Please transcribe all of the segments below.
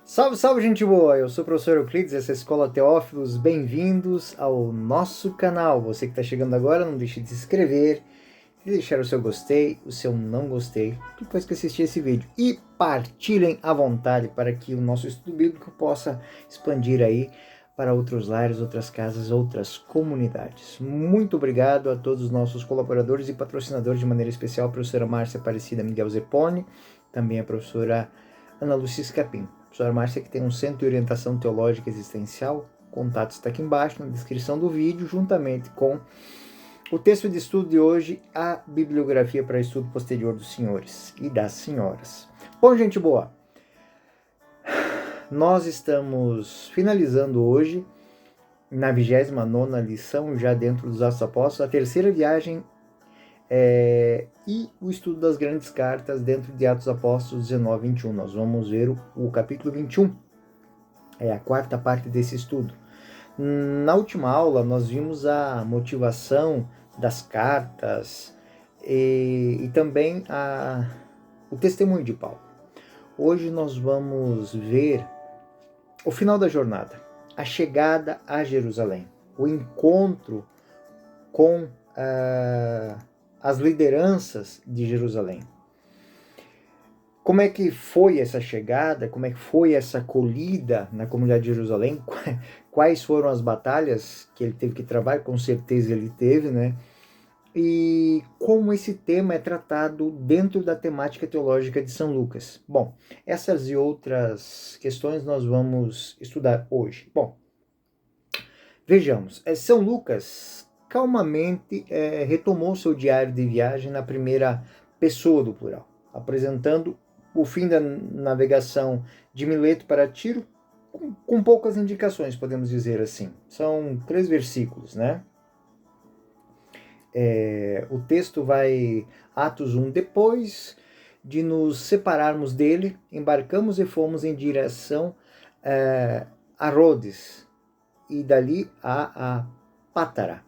Salve, salve, gente boa! Eu sou o professor Euclides, essa é a Escola Teófilos. Bem-vindos ao nosso canal. Você que está chegando agora, não deixe de se inscrever, de deixar o seu gostei, o seu não gostei, depois que assistir esse vídeo. E partilhem à vontade para que o nosso estudo bíblico possa expandir aí para outros lares, outras casas, outras comunidades. Muito obrigado a todos os nossos colaboradores e patrocinadores, de maneira especial a professora Márcia Aparecida Miguel Zeponi, também a professora Ana Lúcia Scapim. Professora Márcia, que tem um centro de orientação teológica existencial. O contato está aqui embaixo na descrição do vídeo, juntamente com o texto de estudo de hoje, a bibliografia para estudo posterior dos senhores e das senhoras. Bom, gente boa, nós estamos finalizando hoje, na 29ª lição, já dentro dos Atos Apóstolos, a terceira viagem e o estudo das grandes cartas dentro de Atos Apóstolos 19, 21. Nós vamos ver o capítulo 21, é a quarta parte desse estudo. Na última aula, nós vimos a motivação das cartas e também o testemunho de Paulo. Hoje nós vamos ver o final da jornada, a chegada a Jerusalém, o encontro com as lideranças de Jerusalém. Como é que foi essa chegada? Como é que foi essa acolhida na comunidade de Jerusalém? Quais foram as batalhas que ele teve que travar? Com certeza ele teve, né? E como esse tema é tratado dentro da temática teológica de São Lucas. Bom, essas e outras questões nós vamos estudar hoje. Bom, vejamos. São Lucas calmamente retomou seu diário de viagem na primeira pessoa do plural, apresentando o fim da navegação de Mileto para Tiro, com poucas indicações, podemos dizer assim. São 3 versículos, né? O texto vai, Atos 1, depois de nos separarmos dele, embarcamos e fomos em direção a Rhodes, e dali a Pátara.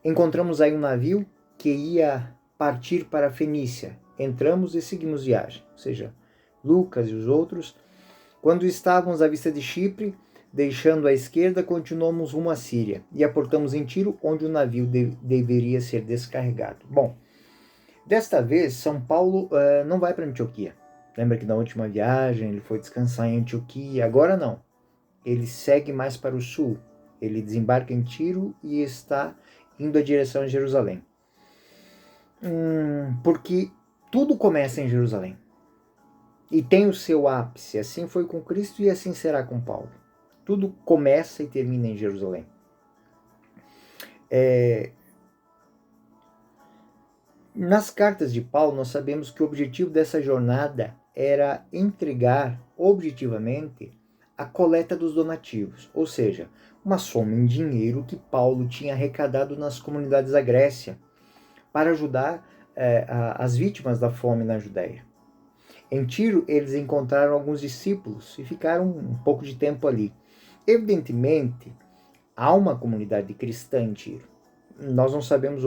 Encontramos aí um navio que ia partir para a Fenícia. Entramos e seguimos viagem. Ou seja, Lucas e os outros. Quando estávamos à vista de Chipre, deixando à esquerda, continuamos rumo à Síria e aportamos em Tiro, onde o navio deveria ser descarregado. Bom, desta vez, São Paulo não vai para Antioquia. Lembra que na última viagem ele foi descansar em Antioquia? Agora não. Ele segue mais para o sul. Ele desembarca em Tiro e está indo à direção de Jerusalém. Porque tudo começa em Jerusalém. E tem o seu ápice. Assim foi com Cristo e assim será com Paulo. Tudo começa e termina em Jerusalém. Nas cartas de Paulo, nós sabemos que o objetivo dessa jornada era entregar objetivamente a coleta dos donativos, ou seja, uma soma em dinheiro que Paulo tinha arrecadado nas comunidades da Grécia para ajudar as vítimas da fome na Judéia. Em Tiro, eles encontraram alguns discípulos e ficaram um pouco de tempo ali. Evidentemente, há uma comunidade cristã em Tiro. Nós não sabemos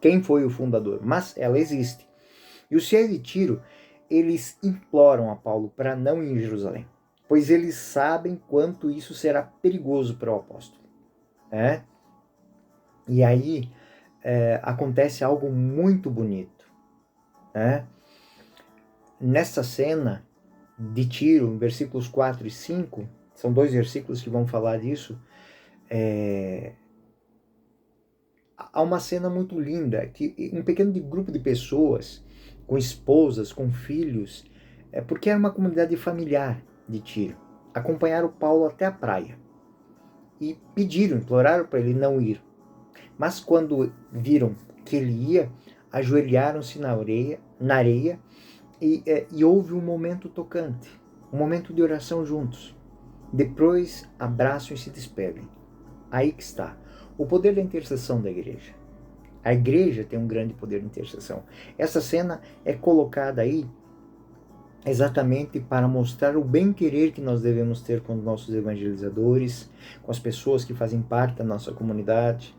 quem foi o fundador, mas ela existe. E os fiéis de Tiro, eles imploram a Paulo para não ir em Jerusalém, pois eles sabem quanto isso será perigoso para o apóstolo. E aí acontece algo muito bonito. Nessa cena de Tiro, versículos 4 e 5, são 2 versículos que vão falar disso, há uma cena muito linda, que um pequeno grupo de pessoas, com esposas, com filhos, porque era uma comunidade familiar de Tiro, acompanharam Paulo até a praia e imploraram para ele não ir. Mas quando viram que ele ia, ajoelharam-se na areia e houve um momento tocante, um momento de oração juntos. Depois abraçam e se despedem. Aí que está o poder da intercessão da igreja. A igreja tem um grande poder de intercessão. Essa cena é colocada aí exatamente para mostrar o bem-querer que nós devemos ter com os nossos evangelizadores, com as pessoas que fazem parte da nossa comunidade,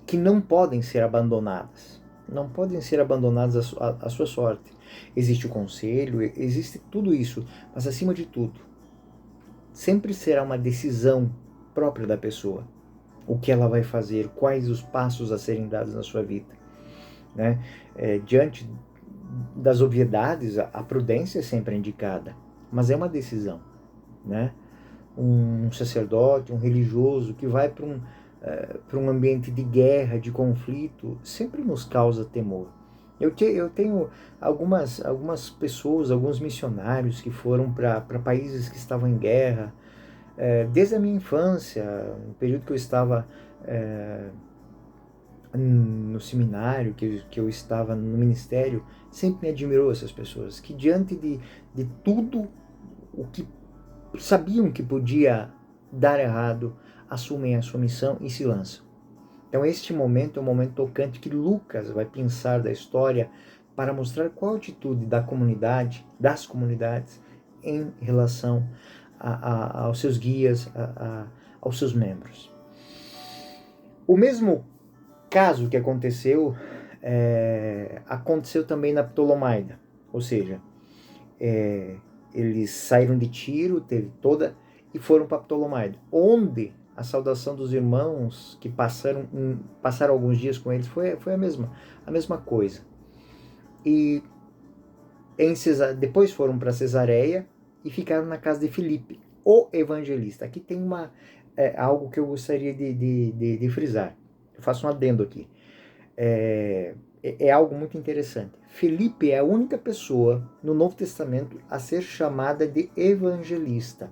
que não podem ser abandonadas. não podem ser abandonados à sua sorte. Existe o conselho, existe tudo isso, mas acima de tudo, sempre será uma decisão própria da pessoa. O que ela vai fazer, quais os passos a serem dados na sua vida, né? Diante das obviedades, a prudência é sempre indicada, mas é uma decisão, né? Um sacerdote, um religioso que vai para um ambiente de guerra, de conflito, sempre nos causa temor. Eu tenho algumas pessoas, alguns missionários que foram para países que estavam em guerra, desde a minha infância, no período que eu estava no seminário, que eu estava no ministério, sempre me admirou essas pessoas, que diante de tudo o que sabiam que podia dar errado, assumem a sua missão e se lançam. Então este momento é um momento tocante que Lucas vai pensar da história para mostrar qual a atitude da comunidade, das comunidades, em relação aos seus guias, aos seus membros. O mesmo caso que aconteceu, aconteceu também na Ptolomaida, ou seja, eles saíram de Tiro, teve toda, e foram para Ptolomaida, onde a saudação dos irmãos que passaram alguns dias com eles foi a mesma coisa. E depois foram para Cesareia e ficaram na casa de Filipe, o evangelista. Aqui tem algo que eu gostaria de frisar. Eu faço um adendo aqui. É algo muito interessante. Filipe é a única pessoa no Novo Testamento a ser chamada de evangelista.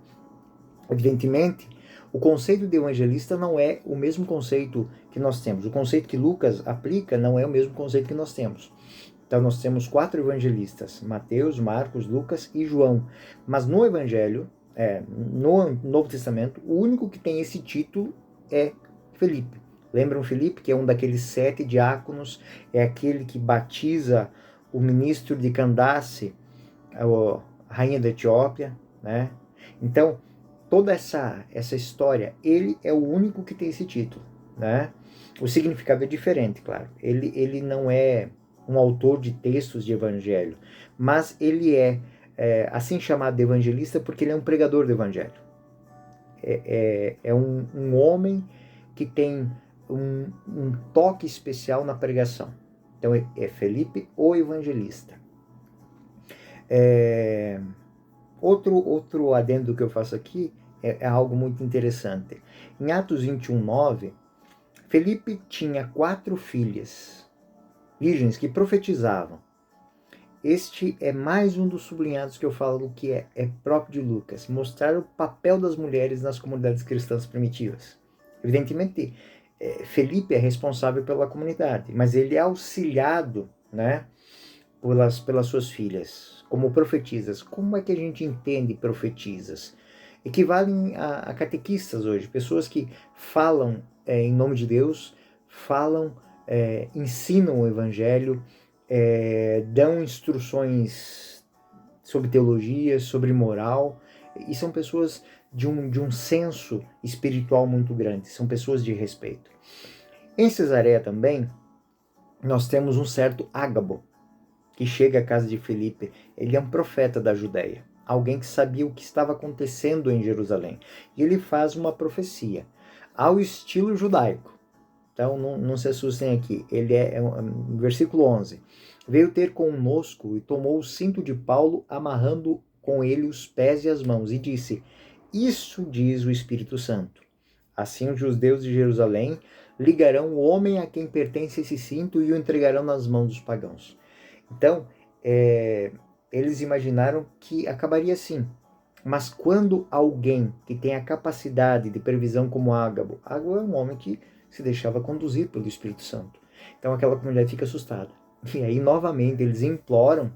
Evidentemente, o conceito de evangelista não é o mesmo conceito que nós temos. O conceito que Lucas aplica não é o mesmo conceito que nós temos. Então, nós temos 4 evangelistas: Mateus, Marcos, Lucas e João. Mas no Evangelho, no Novo Testamento, o único que tem esse título é Filipe. Lembram Filipe, que é um daqueles 7 diáconos, é aquele que batiza o ministro de Candace, a rainha da Etiópia, né? Então, toda essa história, ele é o único que tem esse título, né? O significado é diferente, claro. Ele não é um autor de textos de evangelho, mas ele é assim chamado de evangelista porque ele é um pregador do evangelho. É um homem que tem um toque especial na pregação. Então é Felipe, o evangelista. Outro adendo que eu faço aqui é algo muito interessante. Em Atos 21:9, Felipe tinha 4 filhas virgens que profetizavam. Este é mais um dos sublinhados que eu falo que é próprio de Lucas, mostrar o papel das mulheres nas comunidades cristãs primitivas. Evidentemente, Felipe é responsável pela comunidade, mas ele é auxiliado, né, pelas suas filhas, como profetisas. Como é que a gente entende profetisas? Equivalem a catequistas hoje, pessoas que falam em nome de Deus, ensinam o evangelho, dão instruções sobre teologia, sobre moral, e são pessoas de um senso espiritual muito grande, são pessoas de respeito. Em Cesareia também, nós temos um certo Ágabo, que chega à casa de Filipe. Ele é um profeta da Judéia, alguém que sabia o que estava acontecendo em Jerusalém, e ele faz uma profecia ao estilo judaico. Então não se assustem aqui, ele versículo 11, veio ter conosco e tomou o cinto de Paulo, amarrando com ele os pés e as mãos, e disse: isso diz o Espírito Santo, assim os judeus de Jerusalém ligarão o homem a quem pertence esse cinto e o entregarão nas mãos dos pagãos. Então, eles imaginaram que acabaria assim. Mas quando alguém que tem a capacidade de previsão como Ágabo é um homem que se deixava conduzir pelo Espírito Santo. Então aquela comunidade fica assustada. E aí, novamente, eles imploram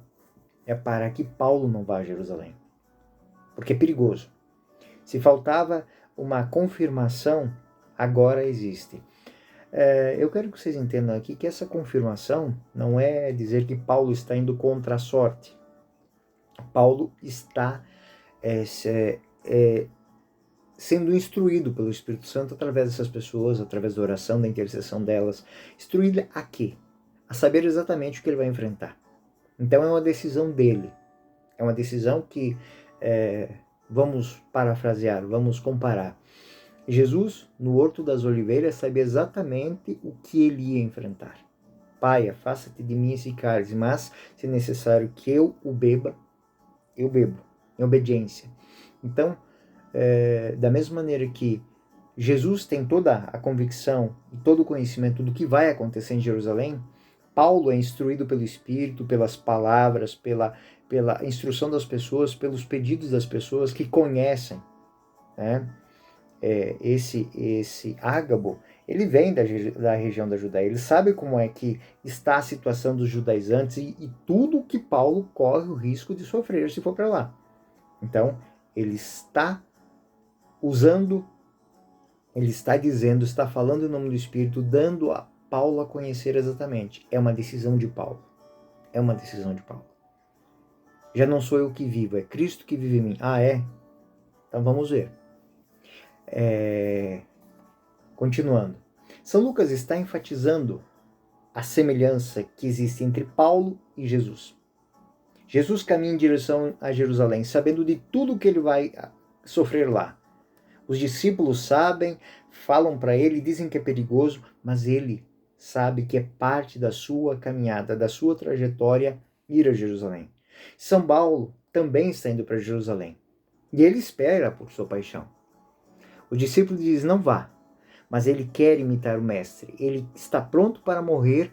para que Paulo não vá a Jerusalém. Porque é perigoso. Se faltava uma confirmação, agora existe. Eu quero que vocês entendam aqui que essa confirmação não é dizer que Paulo está indo contra a sorte. Paulo está sendo instruído pelo Espírito Santo através dessas pessoas, através da oração, da intercessão delas. Instruído a quê? a saber exatamente o que ele vai enfrentar. Então é uma decisão dele. É uma decisão que, vamos parafrasear, vamos comparar. Jesus, no Horto das Oliveiras, sabia exatamente o que ele ia enfrentar. Pai, afasta-te de mim esse cálice, mas, se necessário que eu o beba, eu bebo, em obediência. Então, da mesma maneira que Jesus tem toda a convicção e todo o conhecimento do que vai acontecer em Jerusalém, Paulo é instruído pelo Espírito, pelas palavras, pela instrução das pessoas, pelos pedidos das pessoas que conhecem, né? Esse Ágabo, ele vem da região da Judéia, ele sabe como é que está a situação dos judaizantes e tudo que Paulo corre o risco de sofrer se for para lá. Então, ele está usando, ele está dizendo, está falando em nome do Espírito, dando a Paulo a conhecer exatamente. É uma decisão de Paulo. É uma decisão de Paulo. Já não sou eu que vivo, é Cristo que vive em mim. Ah, é? Então vamos ver. Continuando. São Lucas está enfatizando a semelhança que existe entre Paulo e Jesus. Jesus caminha em direção a Jerusalém, sabendo de tudo o que ele vai sofrer lá. Os discípulos sabem, falam para ele, dizem que é perigoso, mas ele sabe que é parte da sua caminhada, da sua trajetória ir a Jerusalém. São Paulo também está indo para Jerusalém. E ele espera por sua paixão. O discípulo diz, não vá, mas ele quer imitar o mestre. Ele está pronto para morrer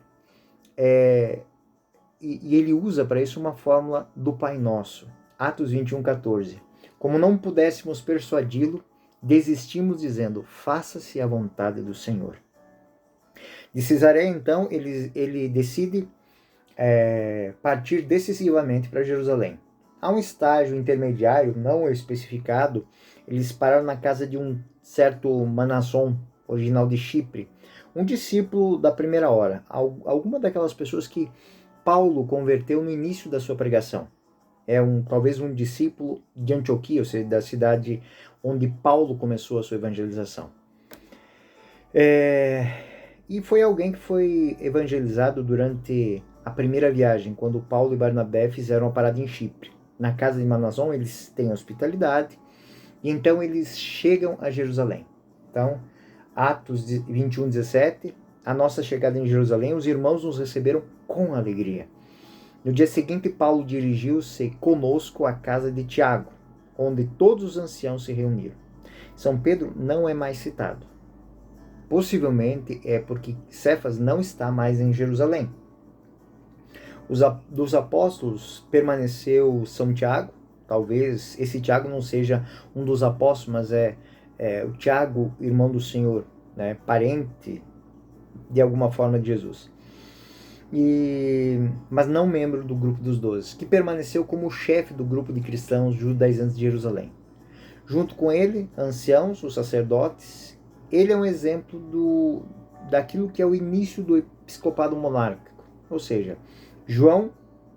e ele usa para isso uma fórmula do Pai Nosso. Atos 21:14. Como não pudéssemos persuadi-lo, desistimos dizendo, faça-se a vontade do Senhor. De Cesareia, então, ele decide partir decisivamente para Jerusalém. Há um estágio intermediário, não especificado, eles pararam na casa de um certo Manasson, original de Chipre, um discípulo da primeira hora, alguma daquelas pessoas que Paulo converteu no início da sua pregação. Talvez um discípulo de Antioquia, ou seja, da cidade onde Paulo começou a sua evangelização. E foi alguém que foi evangelizado durante a primeira viagem, quando Paulo e Barnabé fizeram a parada em Chipre. Na casa de Manasson eles têm hospitalidade, e então eles chegam a Jerusalém. Então, Atos 21:17, a nossa chegada em Jerusalém, os irmãos nos receberam com alegria. No dia seguinte, Paulo dirigiu-se conosco à casa de Tiago, onde todos os anciãos se reuniram. São Pedro não é mais citado. Possivelmente é porque Cefas não está mais em Jerusalém. Dos apóstolos permaneceu São Tiago. Talvez esse Tiago não seja um dos apóstolos, mas é o Tiago, irmão do Senhor, né, parente de alguma forma de Jesus. Mas não membro do grupo dos 12, que permaneceu como chefe do grupo de cristãos judaizantes de Jerusalém. Junto com ele, anciãos, os sacerdotes. Ele é um exemplo daquilo que é o início do episcopado monárquico, ou seja, João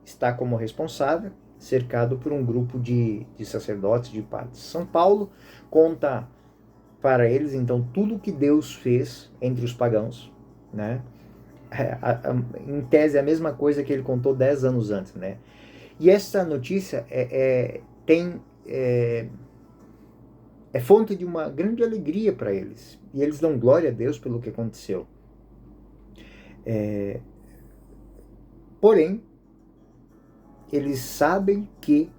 está como responsável, cercado por um grupo de sacerdotes, de padres. São Paulo conta para eles, então, tudo o que Deus fez entre os pagãos, né? Em tese, a mesma coisa que ele contou 10 anos antes, né? E essa notícia é fonte de uma grande alegria para eles. E eles dão glória a Deus pelo que aconteceu. Porém, eles sabem que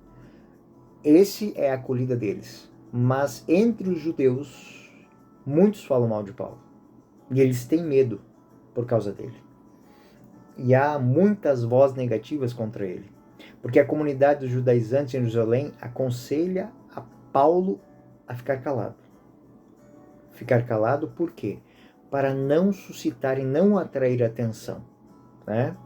esse é a acolhida deles. Mas entre os judeus, muitos falam mal de Paulo. E eles têm medo por causa dele. E há muitas vozes negativas contra ele. Porque a comunidade dos judaizantes em Jerusalém aconselha a Paulo a ficar calado. Ficar calado por quê? Para não suscitar e não atrair atenção, né?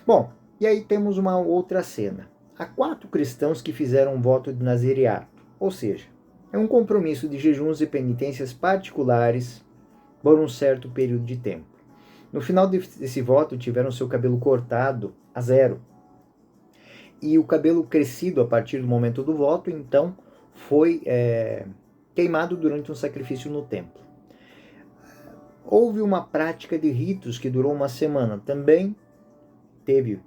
Bom, e aí temos uma outra cena. Há 4 cristãos que fizeram um voto de nazireato, ou seja, é um compromisso de jejuns e penitências particulares por um certo período de tempo. No final desse voto, tiveram seu cabelo cortado a zero. E o cabelo crescido a partir do momento do voto, então, foi queimado durante um sacrifício no templo. Houve uma prática de ritos que durou uma semana, também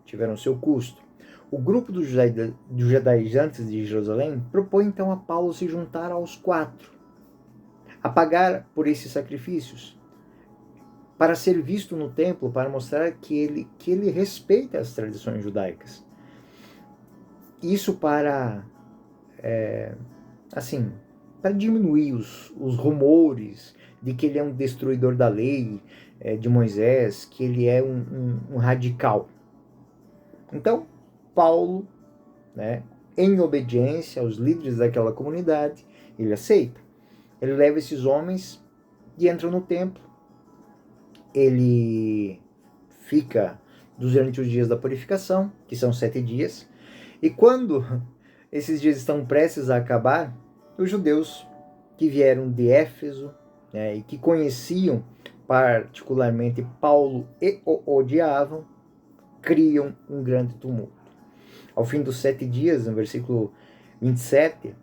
tiveram seu custo. O grupo dos judaizantes de Jerusalém propõe então a Paulo se juntar aos 4, a pagar por esses sacrifícios, para ser visto no templo, para mostrar que ele respeita as tradições judaicas. Isso para para diminuir os rumores de que ele é um destruidor da lei de Moisés, que ele é um radical. Então, Paulo, né, em obediência aos líderes daquela comunidade, ele aceita. Ele leva esses homens e entra no templo. Ele fica durante os dias da purificação, que são 7 dias, e quando esses dias estão prestes a acabar, os judeus que vieram de Éfeso, né, e que conheciam particularmente Paulo e o odiavam, criam um grande tumulto. Ao fim dos 7 dias, no versículo 27,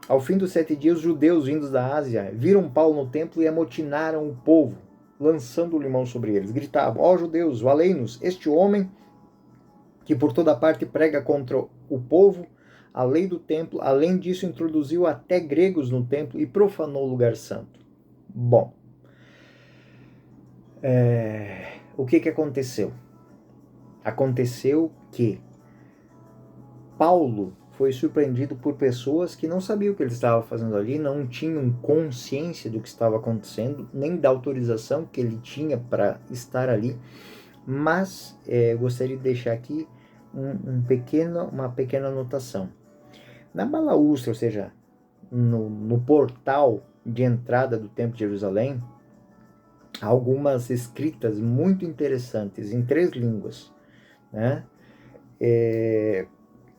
ao fim dos 7 dias, os judeus vindos da Ásia viram Paulo no templo e amotinaram o povo, lançando o limão sobre eles. Gritavam: ó judeus, valei-nos, este homem que por toda parte prega contra o povo a lei do templo, além disso introduziu até gregos no templo e profanou o lugar santo. Bom, o que aconteceu? Aconteceu que Paulo foi surpreendido por pessoas que não sabiam o que ele estava fazendo ali, não tinham consciência do que estava acontecendo, nem da autorização que ele tinha para estar ali, mas gostaria de deixar aqui uma pequena anotação. Na balaústra, ou seja, no portal de entrada do Templo de Jerusalém, há algumas escritas muito interessantes em 3 línguas, né?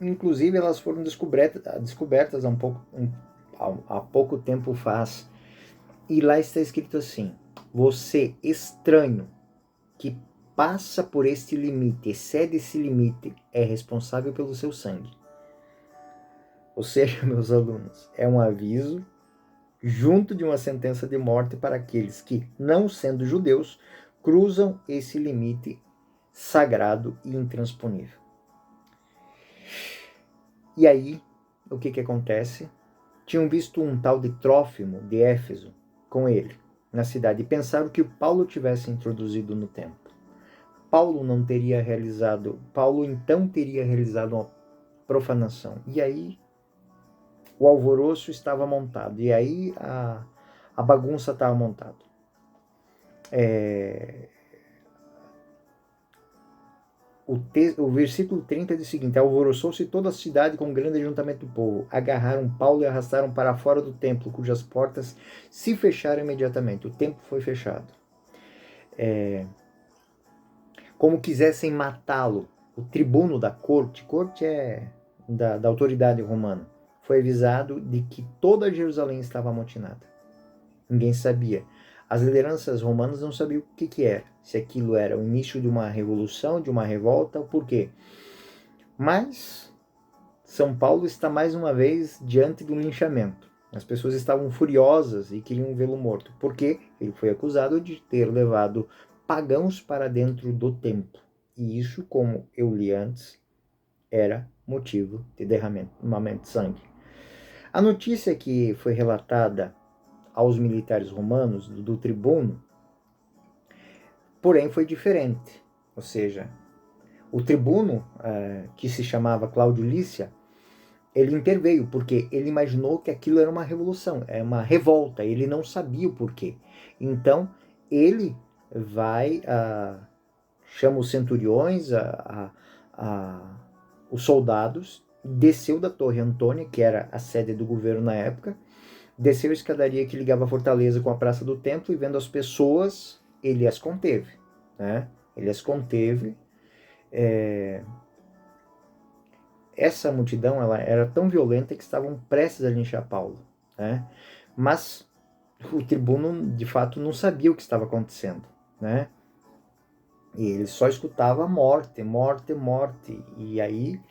Inclusive elas foram descobertas há pouco tempo faz, e lá está escrito assim: você, estranho, que passa por este limite, excede esse limite, é responsável pelo seu sangue. Ou seja, meus alunos, é um aviso junto de uma sentença de morte para aqueles que, não sendo judeus, cruzam esse limite sagrado e intransponível. E aí, o que acontece? Tinham visto um tal de Trófimo de Éfeso com ele na cidade e pensaram que o Paulo tivesse introduzido no templo. Paulo então teria realizado uma profanação. E aí o alvoroço estava montado. E aí a bagunça estava montada. O versículo 30 diz o seguinte: alvoroçou-se toda a cidade com um grande ajuntamento do povo. Agarraram Paulo e arrastaram para fora do templo, cujas portas se fecharam imediatamente. O templo foi fechado. Como quisessem matá-lo, o tribuno da corte é da autoridade romana, foi avisado de que toda Jerusalém estava amotinada. Ninguém sabia. As lideranças romanas não sabiam o que era. Se aquilo era o início de uma revolução, de uma revolta, ou por quê. Mas São Paulo está mais uma vez diante de um linchamento. As pessoas estavam furiosas e queriam vê-lo morto, porque ele foi acusado de ter levado pagãos para dentro do templo. E isso, como eu li antes, era motivo de derramamento de sangue. A notícia que foi relatada aos militares romanos do tribuno, porém foi diferente. Ou seja, o tribuno, que se chamava Cláudio Lícia, ele interveio, porque ele imaginou que aquilo era uma revolução, é uma revolta, ele não sabia o porquê. Então, ele chama os centuriões, os soldados, desceu da Torre Antônia, que era a sede do governo na época, desceu a escadaria que ligava a fortaleza com a praça do templo, e vendo as pessoas, ele as conteve, né? Ele as conteve. Essa multidão, ela era tão violenta que estavam prestes a linchar Paulo, né? Mas o tribuno, de fato, não sabia o que estava acontecendo, né? E ele só escutava morte, morte, morte. E aí,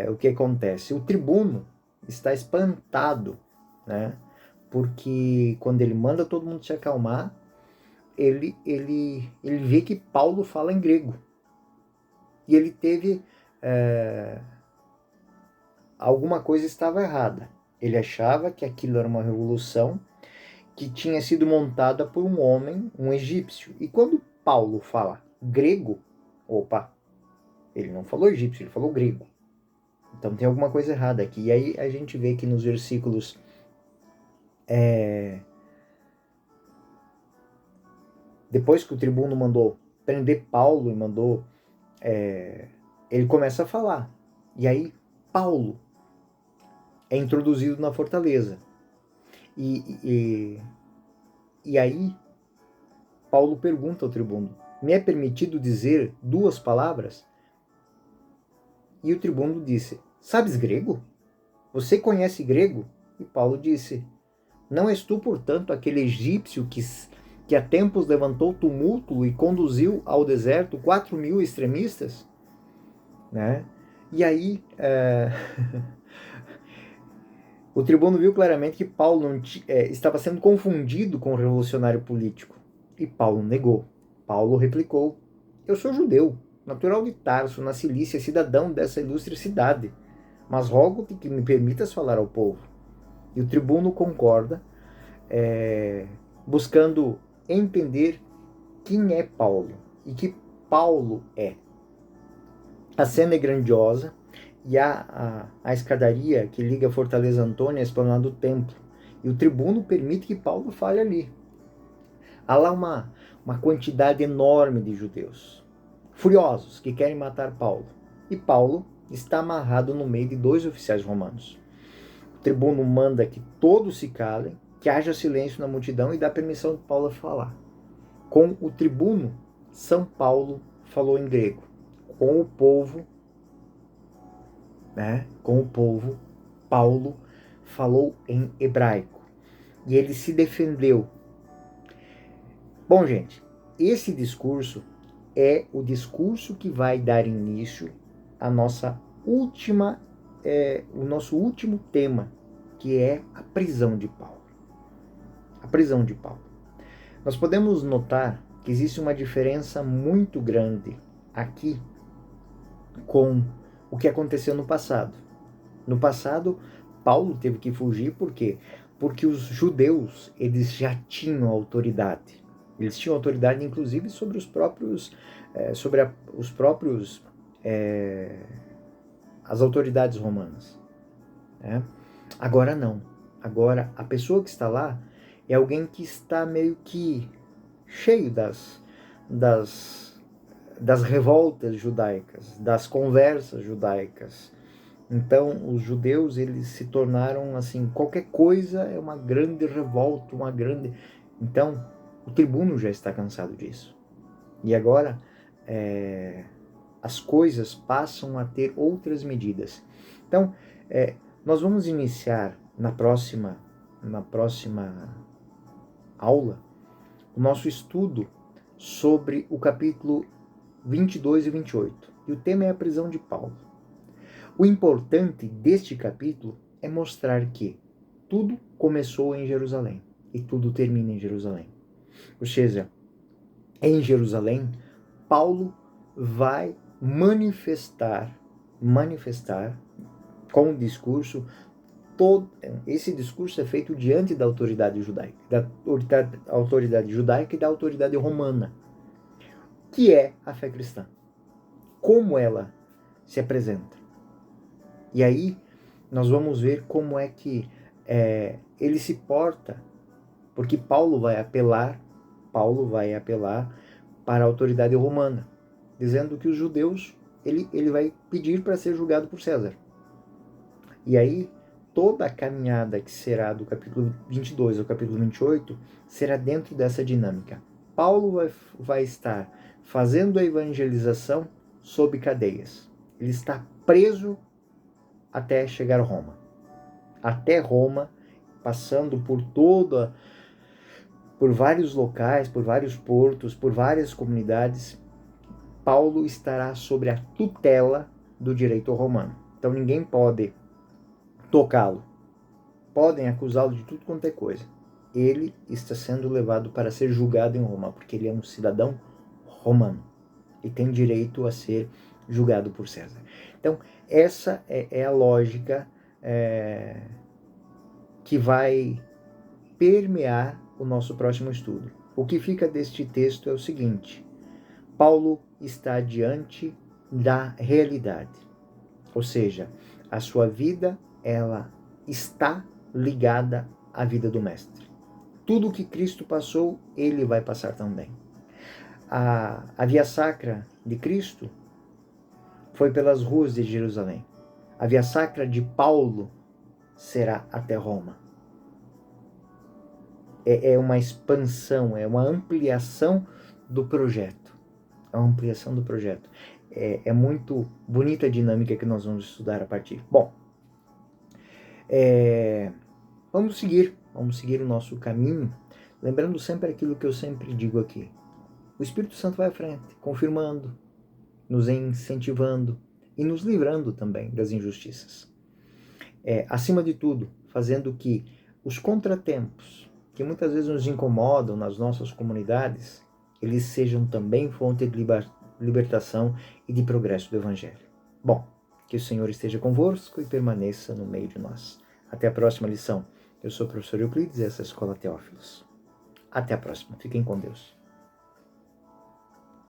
o que acontece? O tribuno está espantado, né? Porque quando ele manda todo mundo se acalmar, ele vê que Paulo fala em grego. e ele teve alguma coisa estava errada. Ele achava que aquilo era uma revolução que tinha sido montada por um homem, um egípcio. E quando Paulo fala grego, opa, ele não falou egípcio, ele falou grego. Então tem alguma coisa errada aqui. E aí a gente vê que nos versículos depois que o tribuno mandou prender Paulo e mandou ele começa a falar. E aí Paulo é introduzido na fortaleza. E aí Paulo pergunta ao tribuno: me é permitido dizer 2 palavras? E o tribuno disse: sabes grego? Você conhece grego? E Paulo disse: não és tu, portanto, aquele egípcio que há tempos levantou tumulto e conduziu ao deserto 4.000 extremistas? Né? E aí o tribuno viu claramente que Paulo estava sendo confundido com o revolucionário político. E Paulo negou. Paulo replicou: eu sou judeu, natural de Tarso, na Cilícia, cidadão dessa ilustre cidade. Mas rogo-te que me permitas falar ao povo. E o tribuno concorda, buscando entender quem é Paulo e que Paulo é. A cena é grandiosa e há a escadaria que liga a Fortaleza Antônia à esplanada do templo. E o tribuno permite que Paulo fale ali. Há lá uma quantidade enorme de judeus, furiosos, que querem matar Paulo. E Paulo está amarrado no meio de 2 oficiais romanos. O tribuno manda que todos se calem, que haja silêncio na multidão e dá permissão de Paulo a falar. Com o tribuno, São Paulo falou em grego. Com o povo, Paulo falou em hebraico. E ele se defendeu. Bom, gente, esse discurso é o discurso que vai dar início à nossa o nosso último tema, que é a prisão de Paulo. A prisão de Paulo. Nós podemos notar que existe uma diferença muito grande aqui com o que aconteceu no passado. No passado, Paulo teve que fugir, por quê? Porque os judeus, eles já tinham autoridade. Eles tinham autoridade, inclusive, sobre as autoridades romanas. Né? Agora não. Agora, a pessoa que está lá é alguém que está meio que cheio das revoltas judaicas, das conversas judaicas. Então, os judeus, eles se tornaram assim, qualquer coisa é uma grande revolta, uma grande... Então, o tribuno já está cansado disso. E agora, as coisas passam a ter outras medidas. Então, nós vamos iniciar na próxima aula o nosso estudo sobre o capítulo 22 e 28. E o tema é a prisão de Paulo. O importante deste capítulo é mostrar que tudo começou em Jerusalém e tudo termina em Jerusalém. Ou seja, em Jerusalém, Paulo vai manifestar com o discurso, esse discurso é feito diante da autoridade judaica, e da autoridade romana, que é a fé cristã. Como ela se apresenta. E aí nós vamos ver como é que ele se porta, porque Paulo vai apelar para a autoridade romana, dizendo que os judeus, ele vai pedir para ser julgado por César. E aí toda a caminhada que será do capítulo 22 ao capítulo 28 será dentro dessa dinâmica. Paulo vai estar fazendo a evangelização sob cadeias. Ele está preso até chegar a Roma. Até Roma, passando por vários locais, por vários portos, por várias comunidades, Paulo estará sobre a tutela do direito romano. Então ninguém pode tocá-lo. Podem acusá-lo de tudo quanto é coisa. Ele está sendo levado para ser julgado em Roma, porque ele é um cidadão romano e tem direito a ser julgado por César. Então, essa é a lógica que vai permear o nosso próximo estudo. O que fica deste texto é o seguinte: Paulo está diante da realidade, ou seja, a sua vida ela está ligada à vida do Mestre. Tudo que Cristo passou, ele vai passar também. A via sacra de Cristo foi pelas ruas de Jerusalém. A via sacra de Paulo será até Roma. É uma expansão, é uma ampliação do projeto. É uma ampliação do projeto. É muito bonita a dinâmica que nós vamos estudar a partir. Bom, vamos seguir o nosso caminho, lembrando sempre aquilo que eu sempre digo aqui. O Espírito Santo vai à frente, confirmando, nos incentivando e nos livrando também das injustiças. Acima de tudo, fazendo que os contratempos que muitas vezes nos incomodam nas nossas comunidades, eles sejam também fonte de libertação e de progresso do Evangelho. Bom, que o Senhor esteja convosco e permaneça no meio de nós. Até a próxima lição. Eu sou o professor Euclides e essa é a Escola Teófilos. Até a próxima. Fiquem com Deus.